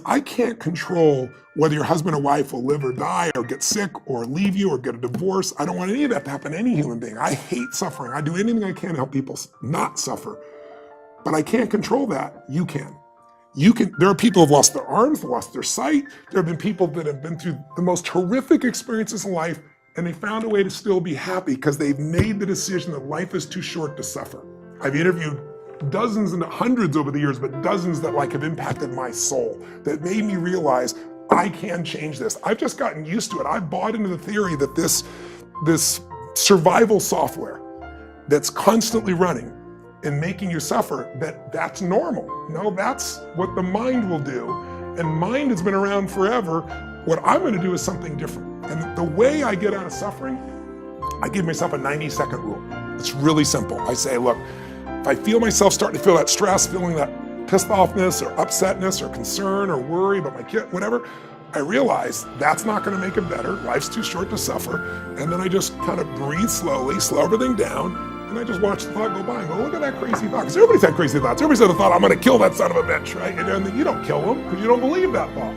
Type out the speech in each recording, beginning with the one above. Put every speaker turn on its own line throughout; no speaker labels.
I can't control whether your husband or wife will live or die or get sick or leave you or get a divorce. I don't want any of that to happen to any human being. I hate suffering. I do anything I can to help people not suffer. But I can't control that. You can. There are people who've lost their arms, lost their sight. There have been people that have been through the most horrific experiences in life, and they found a way to still be happy because they've made the decision that life is too short to suffer. I've interviewed dozens and hundreds over the years, but dozens that have impacted my soul, that made me realize I can change this. I've just gotten used to it. I've bought into the theory that this survival software that's constantly running and making you suffer, that's normal. No, that's what the mind will do. And mind has been around forever. What I'm gonna do is something different. And the way I get out of suffering, I give myself a 90-second rule. It's really simple. I say, look, if I feel myself starting to feel that stress, feeling that pissed offness or upsetness or concern or worry about my kid, whatever, I realize that's not gonna make it better. Life's too short to suffer. And then I just kind of breathe slowly, slow everything down, and I just watch the thought go by and go, look at that crazy thought. Because everybody's had crazy thoughts. Everybody's had the thought, I'm gonna kill that son of a bitch, right? And then you don't kill them because you don't believe that thought.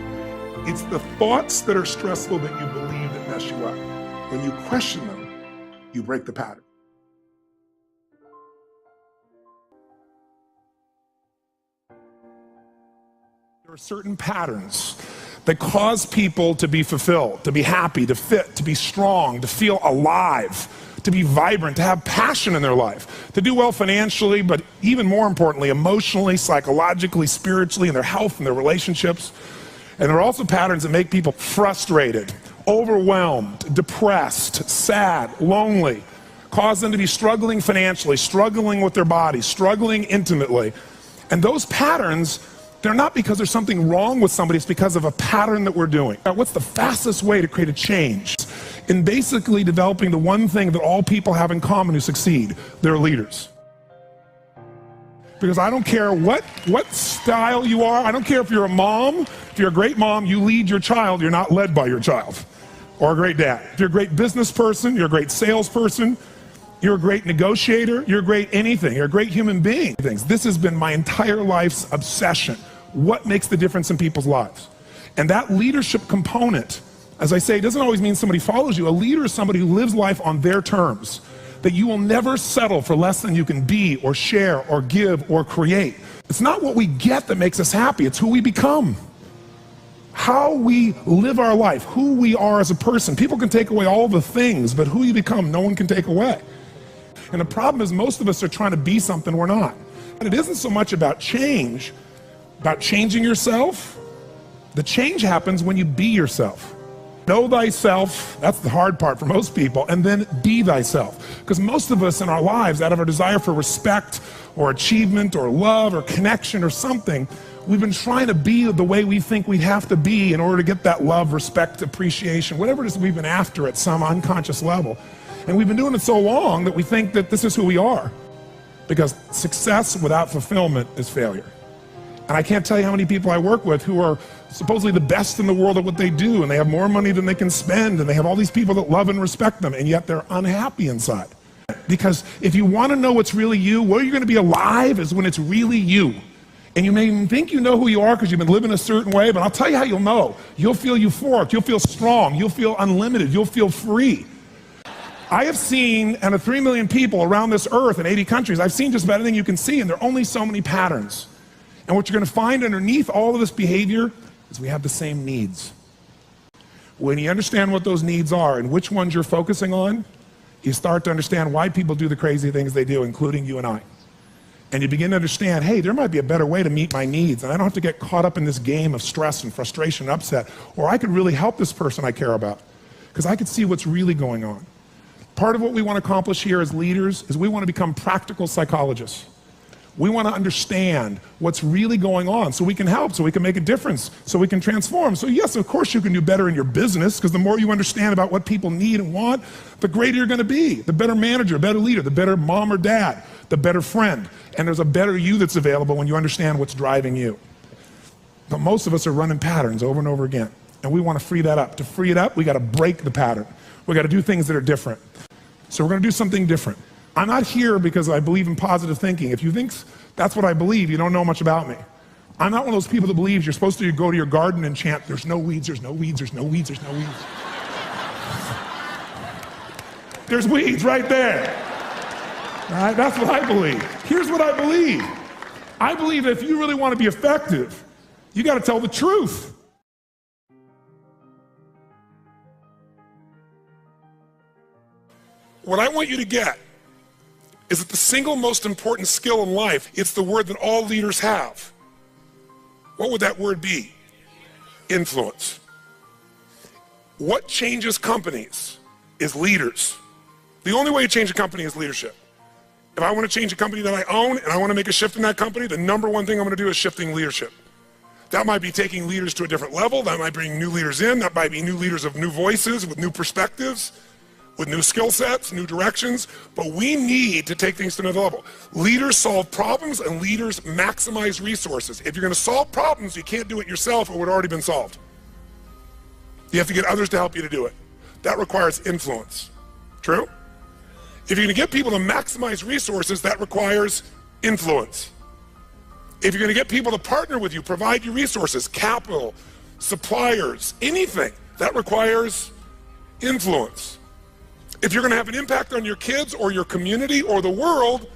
It's the thoughts that are stressful that you believe that mess you up. When you question them, you break the pattern. There are certain patterns that cause people to be fulfilled, to be happy, to fit, to be strong, to feel alive, to be vibrant, to have passion in their life, to do well financially, but even more importantly, emotionally, psychologically, spiritually, in their health and their relationships. And there are also patterns that make people frustrated, overwhelmed, depressed, sad, lonely, cause them to be struggling financially, struggling with their body, struggling intimately. And those patterns, they're not because there's something wrong with somebody, it's because of a pattern that we're doing. Now, what's the fastest way to create a change? In basically developing the one thing that all people have in common who succeed, they're leaders. Because I don't care what style you are, I don't care if you're a mom, if you're a great mom, you lead your child, you're not led by your child. Or a great dad. If you're a great business person, you're a great salesperson, you're a great negotiator, you're a great anything, you're a great human being. This has been my entire life's obsession. What makes the difference in people's lives? And that leadership component, as I say, doesn't always mean somebody follows you. A leader is somebody who lives life on their terms, that you will never settle for less than you can be or share or give or create. It's not what we get that makes us happy, it's who we become. How we live our life, who we are as a person. People can take away all the things, but who you become, no one can take away. And the problem is most of us are trying to be something we're not. And it isn't so much about change, about changing yourself. The change happens when you be yourself. Know thyself, that's the hard part for most people, and then be thyself. Because most of us in our lives, out of our desire for respect or achievement or love or connection or something, we've been trying to be the way we think we have to be in order to get that love, respect, appreciation, whatever it is we've been after at some unconscious level. And we've been doing it so long that we think that this is who we are. Because success without fulfillment is failure. And I can't tell you how many people I work with who are supposedly the best in the world at what they do, and they have more money than they can spend, and they have all these people that love and respect them, and yet they're unhappy inside. Because if you want to know what's really you, where you're going to be alive is when it's really you. And you may even think you know who you are because you've been living a certain way, but I'll tell you how you'll know. You'll feel euphoric, you'll feel strong, you'll feel unlimited, you'll feel free. I have seen, out of 3 million people around this earth in 80 countries, I've seen just about anything you can see, and there are only so many patterns. And what you're going to find underneath all of this behavior is we have the same needs. When you understand what those needs are and which ones you're focusing on, you start to understand why people do the crazy things they do, including you and I. And you begin to understand, hey, there might be a better way to meet my needs, and I don't have to get caught up in this game of stress and frustration and upset, or I could really help this person I care about, because I could see what's really going on. Part of what we want to accomplish here as leaders is we want to become practical psychologists. We want to understand what's really going on so we can help, so we can make a difference, so we can transform. So yes, of course you can do better in your business, because the more you understand about what people need and want, the greater you're going to be. The better manager, better leader, the better mom or dad, the better friend. And there's a better you that's available when you understand what's driving you. But most of us are running patterns over and over again. And we want to free that up. To free it up, we got to break the pattern. We got to do things that are different. So we're going to do something different. I'm not here because I believe in positive thinking. If you think that's what I believe, you don't know much about me. I'm not one of those people that believes you're supposed to go to your garden and chant, there's no weeds, there's no weeds, there's no weeds, there's no weeds. There's weeds right there. All right, that's what I believe. Here's what I believe. I believe that if you really want to be effective, you got to tell the truth. What I want you to get is that the single most important skill in life, it's the word that all leaders have. What would that word be? Influence. What changes companies is leaders. The only way to change a company is leadership. If I want to change a company that I own and I want to make a shift in that company, the number one thing I'm going to do is shifting leadership. That might be taking leaders to a different level. That might bring new leaders in. That might be new leaders of new voices with new perspectives, with new skill sets, new directions. But we need to take things to another level. Leaders solve problems and leaders maximize resources. If you're going to solve problems, you can't do it yourself. It would have already been solved. You have to get others to help you to do it. That requires influence. True? If you're going to get people to maximize resources, that requires influence. If you're going to get people to partner with you, provide you resources, capital, suppliers, anything, that requires influence. If you're going to have an impact on your kids or your community or the world,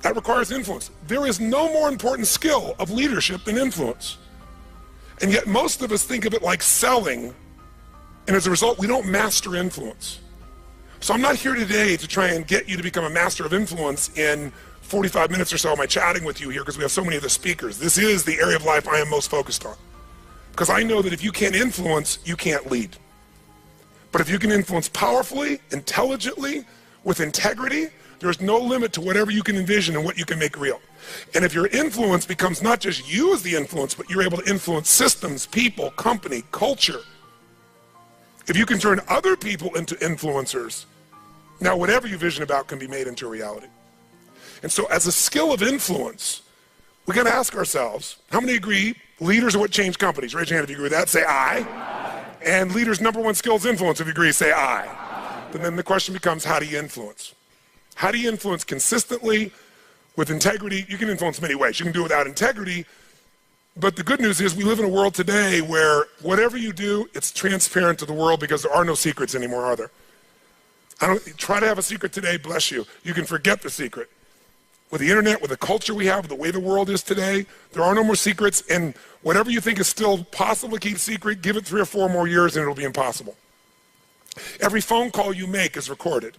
that requires influence. There is no more important skill of leadership than influence. And yet most of us think of it like selling, and as a result, we don't master influence. So I'm not here today to try and get you to become a master of influence in 45 minutes or so of my chatting with you here, because we have so many of the speakers. This is the area of life I am most focused on. Because I know that if you can't influence, you can't lead. But if you can influence powerfully, intelligently, with integrity, there's no limit to whatever you can envision and what you can make real. And if your influence becomes not just you as the influence, but you're able to influence systems, people, company, culture. If you can turn other people into influencers, now whatever you vision about can be made into a reality. And so as a skill of influence, we got to ask ourselves, how many agree leaders are what change companies? Raise your hand if you agree with that, say aye. And leaders' number one skill is influence. If you agree, say aye. But then the question becomes, how do you influence? How do you influence consistently with integrity? You can influence many ways. You can do it without integrity. But the good news is we live in a world today where whatever you do, it's transparent to the world because there are no secrets anymore, are there? Try to have a secret today, bless you. You can forget the secret. With the internet, with the culture we have, with the way the world is today, there are no more secrets, and whatever you think is still possible to keep secret, give it 3 or 4 more years and it'll be impossible. Every phone call you make is recorded.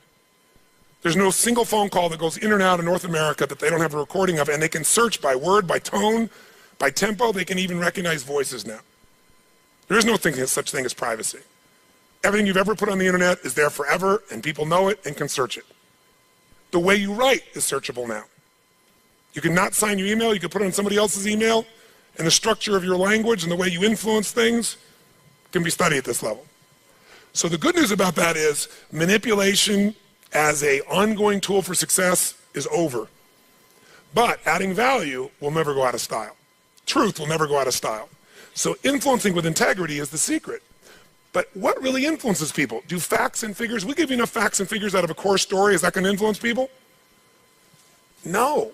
There's no single phone call that goes in and out of North America that they don't have a recording of, and they can search by word, by tone, by tempo. They can even recognize voices now. There is no such thing as privacy. Everything you've ever put on the internet is there forever, and people know it and can search it. The way you write is searchable now. You can not sign your email, you can put it on somebody else's email, and the structure of your language and the way you influence things can be studied at this level. So the good news about that is manipulation as an ongoing tool for success is over. But adding value will never go out of style. Truth will never go out of style. So influencing with integrity is the secret. But what really influences people? Do facts and figures, we give you enough facts and figures out of a core story, is that going to influence people? No.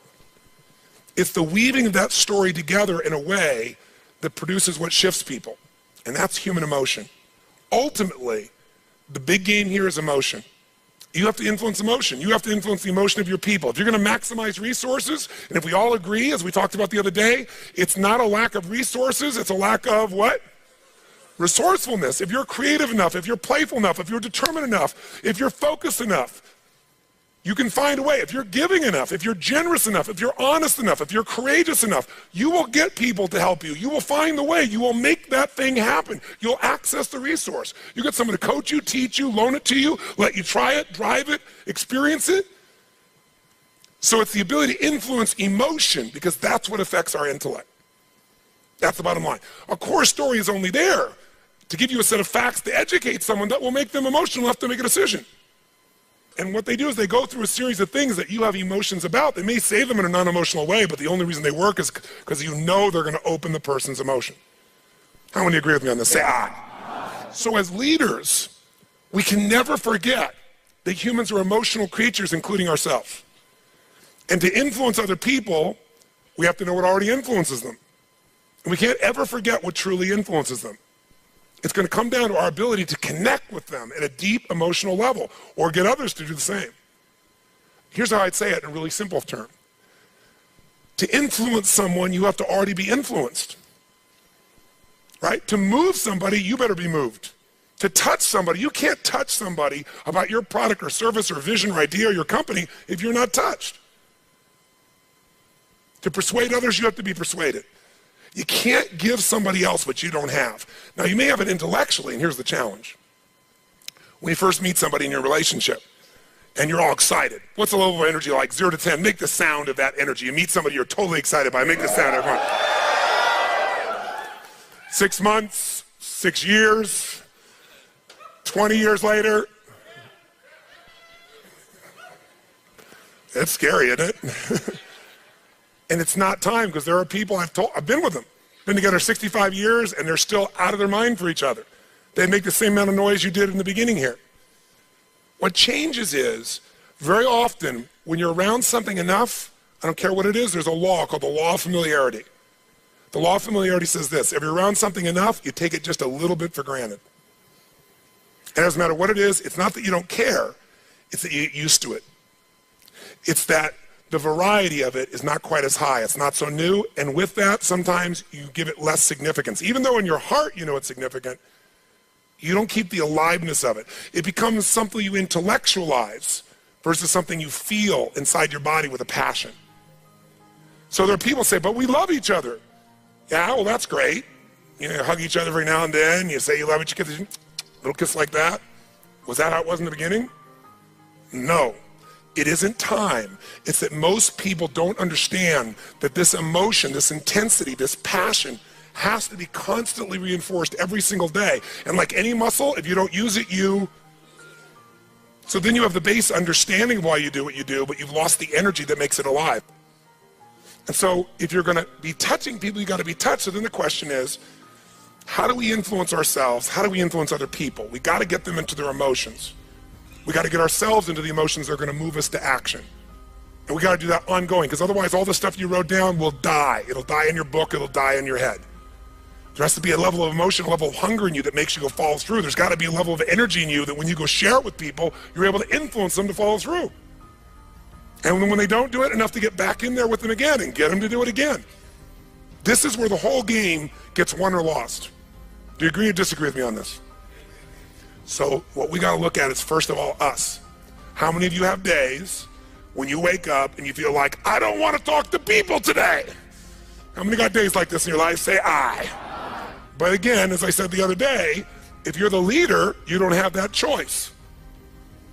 It's the weaving of that story together in a way that produces what shifts people. And that's human emotion. Ultimately, the big game here is emotion. You have to influence emotion. You have to influence the emotion of your people. If you're going to maximize resources, and if we all agree, as we talked about the other day, it's not a lack of resources, it's a lack of what? Resourcefulness. If you're creative enough, if you're playful enough, if you're determined enough, if you're focused enough, you can find a way. If you're giving enough, if you're generous enough, if you're honest enough, if you're courageous enough, you will get people to help you. You will find the way. You will make that thing happen. You'll access the resource. You get someone to coach you, teach you, loan it to you, let you try it, drive it, experience it. So it's the ability to influence emotion, because that's what affects our intellect. That's the bottom line. A core story is only there to give you a set of facts to educate someone that will make them emotional enough to make a decision. And what they do is they go through a series of things that you have emotions about. They may say them in a non-emotional way, but the only reason they work is because you know they're going to open the person's emotion. How many agree with me on this? Say aye. So as leaders, we can never forget that humans are emotional creatures, including ourselves. And to influence other people, we have to know what already influences them. And we can't ever forget what truly influences them. It's going to come down to our ability to connect with them at a deep emotional level or get others to do the same. Here's how I'd say it in a really simple term. To influence someone, you have to already be influenced. Right? To move somebody, you better be moved. To touch somebody, you can't touch somebody about your product or service or vision or idea or your company if you're not touched. To persuade others, you have to be persuaded. You can't give somebody else what you don't have. Now, you may have it intellectually, and here's the challenge. When you first meet somebody in your relationship, and you're all excited, what's the level of energy like? 0 to 10, make the sound of that energy. You meet somebody you're totally excited by, make the sound, everyone. 6 months, 6 years, 20 years later. It's scary, isn't it? And it's not time, because there are people I've been with them, been together 65 years, and they're still out of their mind for each other. They make the same amount of noise you did in the beginning here. What changes is, very often, when you're around something enough, I don't care what it is, there's a law called the law of familiarity. The law of familiarity says this: if you're around something enough, you take it just a little bit for granted. And it doesn't matter what it is, it's not that you don't care, it's that you get used to it. It's that the variety of it is not quite as high. It's not so new, and with that, sometimes you give it less significance. Even though in your heart you know it's significant, you don't keep the aliveness of it. It becomes something you intellectualize versus something you feel inside your body with a passion. So there are people who say, but we love each other. Yeah, well, that's great. You know, hug each other every now and then. You say you love each other, little kiss like that. Was that how it was in the beginning? No. It isn't time. It's that most people don't understand that this emotion, this intensity, this passion has to be constantly reinforced every single day. And like any muscle, if you don't use it, so then you have the base understanding of why you do what you do, but you've lost the energy that makes it alive. And so if you're going to be touching people, you got to be touched. So then the question is, how do we influence ourselves? How do we influence other people? We got to get them into their emotions. We got to get ourselves into the emotions that are going to move us to action. And we got to do that ongoing, because otherwise all the stuff you wrote down will die. It'll die in your book, it'll die in your head. There has to be a level of emotion, a level of hunger in you that makes you go follow through. There's got to be a level of energy in you that when you go share it with people, you're able to influence them to follow through. And when they don't do it, enough to get back in there with them again and get them to do it again. This is where the whole game gets won or lost. Do you agree or disagree with me on this? So what we got to look at is, first of all, us. How many of you have days when you wake up and you feel like, I don't want to talk to people today? How many got days like this in your life? Say I. But again, as I said the other day, if you're the leader, you don't have that choice.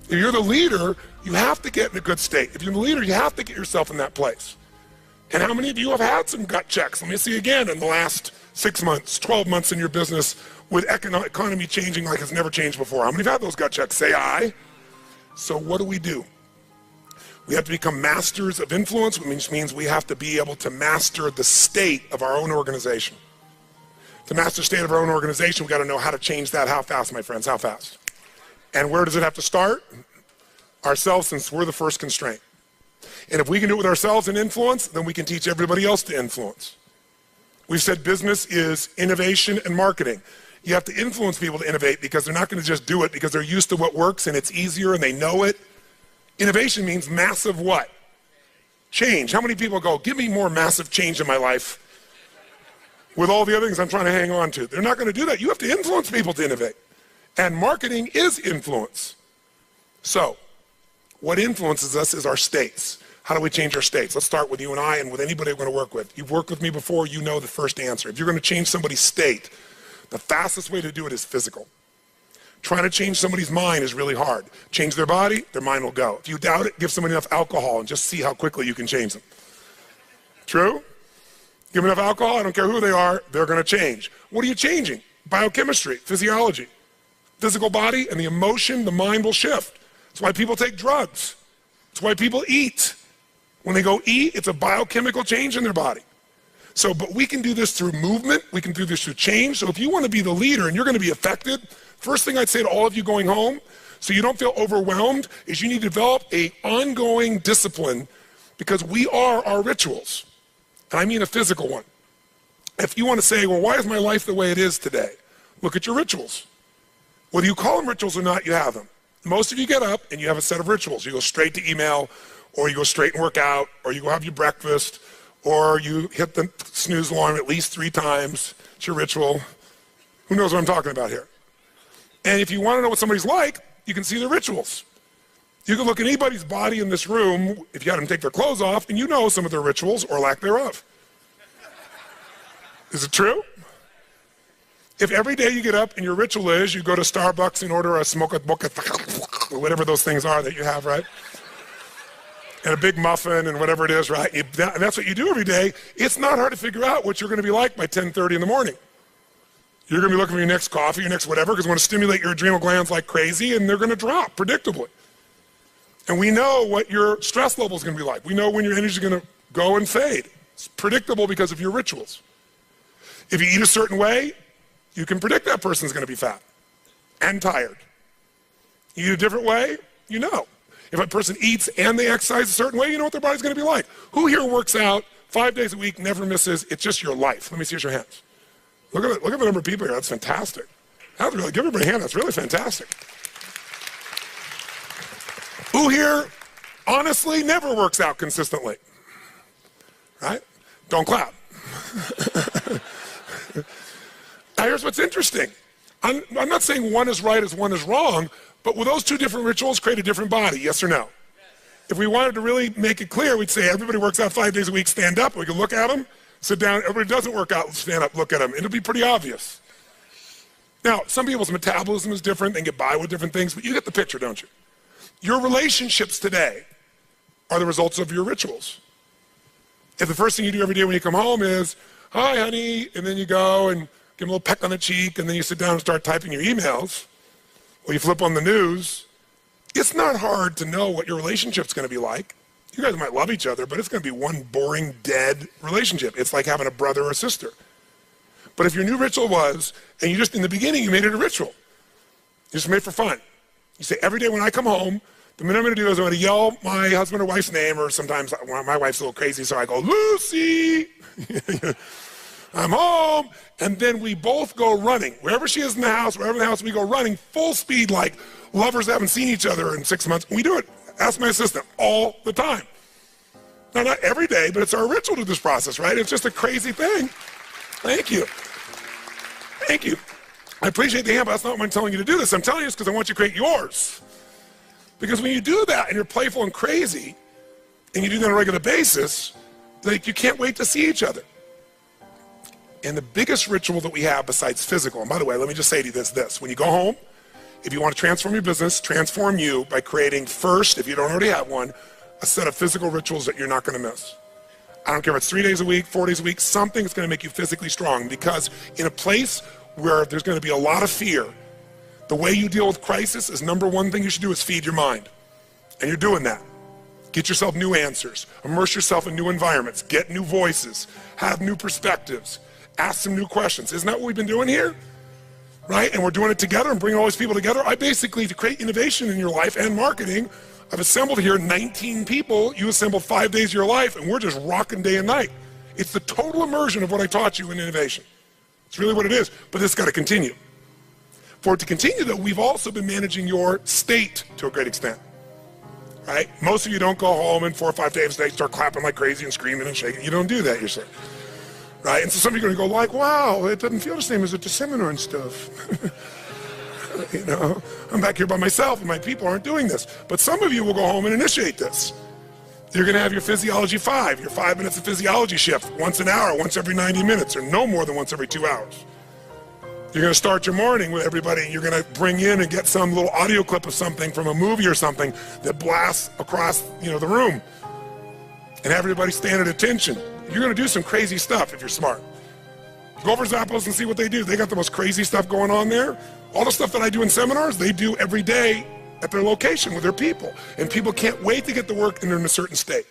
If you're the leader, you have to get in a good state. If you're the leader, you have to get yourself in that place. And how many of you have had some gut checks? Let me see again in the last 6 months, 12 months in your business with economy changing like it's never changed before. How many have had those gut checks? Say I. So what do? We have to become masters of influence, which means we have to be able to master the state of our own organization. To master the state of our own organization, we got to know how to change that. How fast, my friends? How fast? And where does it have to start? Ourselves, since we're the first constraint. And if we can do it with ourselves and influence, then we can teach everybody else to influence. We've said business is innovation and marketing. You have to influence people to innovate, because they're not going to just do it because they're used to what works and it's easier and they know it. Innovation means massive what? Change. How many people go, give me more massive change in my life with all the other things I'm trying to hang on to? They're not going to do that. You have to influence people to innovate. And marketing is influence. So, what influences us is our states. How do we change our states? Let's start with you and I and with anybody we're going to work with. You've worked with me before, you know the first answer. If you're going to change somebody's state, the fastest way to do it is physical. Trying to change somebody's mind is really hard. Change their body, their mind will go. If you doubt it, give somebody enough alcohol and just see how quickly you can change them. True? Give them enough alcohol, I don't care who they are, they're going to change. What are you changing? Biochemistry, physiology. Physical body and the emotion, the mind will shift. That's why people take drugs. That's why people eat. When they go eat, it's a biochemical change in their body. So, but we can do this through movement. We can do this through change. So if you want to be the leader and you're going to be affected, first thing I'd say to all of you going home, so you don't feel overwhelmed, is you need to develop an ongoing discipline, because we are our rituals. And I mean a physical one. If you want to say, well, why is my life the way it is today? Look at your rituals. Whether you call them rituals or not, you have them. Most of you get up and you have a set of rituals. You go straight to email, or you go straight and work out, or you go have your breakfast, or you hit the snooze alarm at least 3 times. It's your ritual. Who knows what I'm talking about here? And if you want to know what somebody's like, you can see their rituals. You can look at anybody's body in this room, if you had them take their clothes off, and you know some of their rituals or lack thereof. Is it true? If every day you get up and your ritual is you go to Starbucks and order a smoke boca, or whatever those things are that you have, right? And a big muffin and whatever it is, right? And that's what you do every day. It's not hard to figure out what you're going to be like by 10:30 in the morning. You're going to be looking for your next coffee, your next whatever, because you want to stimulate your adrenal glands like crazy, and they're going to drop predictably. And we know what your stress level is going to be like. We know when your energy is going to go and fade. It's predictable because of your rituals. If you eat a certain way, you can predict that person's going to be fat and tired. You eat a different way, you know. If a person eats and they exercise a certain way, you know what their body's going to be like. Who here works out 5 days a week, never misses? It's just your life. Let me see your hands. Look at the number of people here. That's fantastic. That's really, give everybody a hand. That's really fantastic. Who here honestly never works out consistently? Right? Don't clap. Now here's what's interesting. I'm not saying one is right as one is wrong, but will those 2 different rituals create a different body, yes or no? Yes. If we wanted to really make it clear, we'd say everybody works out 5 days a week, stand up, we can look at them, sit down, everybody doesn't work out, stand up, look at them. It'll be pretty obvious. Now, some people's metabolism is different, they get by with different things, but you get the picture, don't you? Your relationships today are the results of your rituals. If the first thing you do every day when you come home is, hi honey, and then you go and give them a little peck on the cheek, and then you sit down and start typing your emails, or you flip on the news, it's not hard to know what your relationship's going to be like. You guys might love each other, but it's going to be one boring, dead relationship. It's like having a brother or a sister. But if your new ritual was, and you just, in the beginning, you made it a ritual. You just made it for fun. You say, every day when I come home, the minute I'm going to do is I'm going to yell my husband or wife's name, or sometimes my wife's a little crazy, so I go, Lucy! I'm home, and then we both go running. Wherever she is in the house, wherever in the house, we go running full speed like lovers that haven't seen each other in 6 months. We do it. Ask my assistant all the time. Now, not every day, but it's our ritual to this process, right? It's just a crazy thing. Thank you. Thank you. I appreciate the hand, but that's not why I'm telling you to do this. I'm telling you this because I want you to create yours. Because when you do that and you're playful and crazy, and you do that on a regular basis, like you can't wait to see each other. And the biggest ritual that we have besides physical, and by the way, let me just say to you this. When you go home, if you want to transform your business, transform you by creating first, if you don't already have one, a set of physical rituals that you're not going to miss. I don't care if it's 3 days a week, 4 days a week, something that's going to make you physically strong, because in a place where there's going to be a lot of fear, the way you deal with crisis is number one thing you should do is feed your mind. And you're doing that. Get yourself new answers, immerse yourself in new environments, get new voices, have new perspectives, ask some new questions. Isn't that what we've been doing here? Right? And we're doing it together and bringing all these people together. I basically, to create innovation in your life and marketing, I've assembled here 19 people. You assembled 5 days of your life, and we're just rocking day and night. It's the total immersion of what I taught you in innovation. It's really what it is, but it's got to continue. For it to continue, though, we've also been managing your state to a great extent. Right? Most of you don't go home and 4 or 5 days a day start clapping like crazy and screaming and shaking. You don't do that yourself. Right? And so some of you are going to go like, wow, it doesn't feel the same as at the seminar and stuff. You know, I'm back here by myself and my people aren't doing this. But some of you will go home and initiate this. You're going to have your physiology 5, your 5 minutes of physiology shift, once an hour, once every 90 minutes, or no more than once every 2 hours. You're going to start your morning with everybody. You're going to bring in and get some little audio clip of something from a movie or something that blasts across, the room, and have everybody stand at attention. You're going to do some crazy stuff if you're smart. Go over Zappos and see what they do. They got the most crazy stuff going on there. All the stuff that I do in seminars, they do every day at their location with their people. And people can't wait to get to work and they're in a certain state.